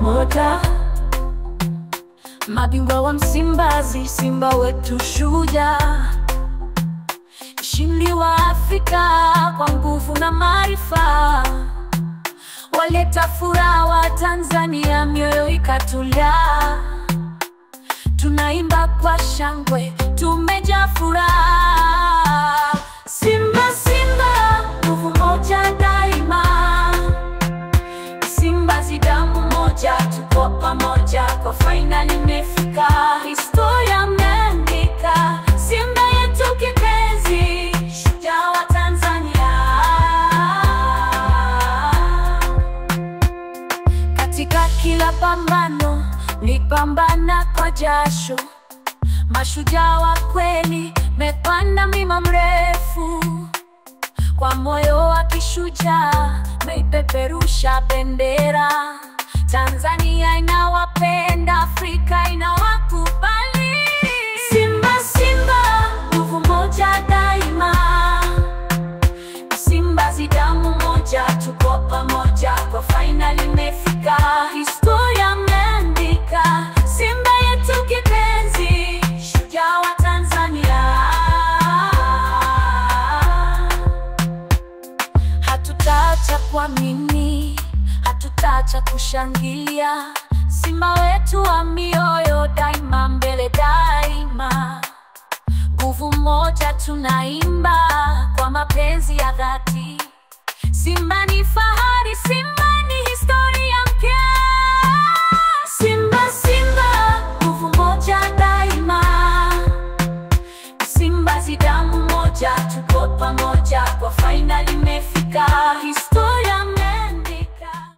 moja. Mabingwa wa Msimbazi, Simba wetu shujaa. Ushindi wa Afrika kwa nguvu na maarifa. Waleta furaha wa Tanzania, mioyo ikatulia. Tunaimba kwa shangwe, tumejaa furaha. Simba, Simba, nguvu moja daima. Msimbazi damu moja, tuko pamoja, kwa fainali imefika. Historia imeandika, Simba yetu kipenzi, shujaa wa Tanzania. Katika kila pambano nipambana kwa jasho, mashujaa wa kweli mepanda mlima mrefu. Kwa moyo wa kishujaa meipeperusha bendera. Tanzania inawapenda, Afrika inawakubali. Simba, Simba, nguvu moja daima. Msimbazi damu moja, tuko pamoja, kwa fainali imefika. Historia imeandika, Simba yetu kipenzi, shujaa wa Tanzania. Hatutaacha kuamini, hatutaacha kushangilia. Simba wetu wa mioyo daima, mbele daima. Nguvu moja tunaimba, kwa mapenzi ya dhati. Simba ni fahari, Simba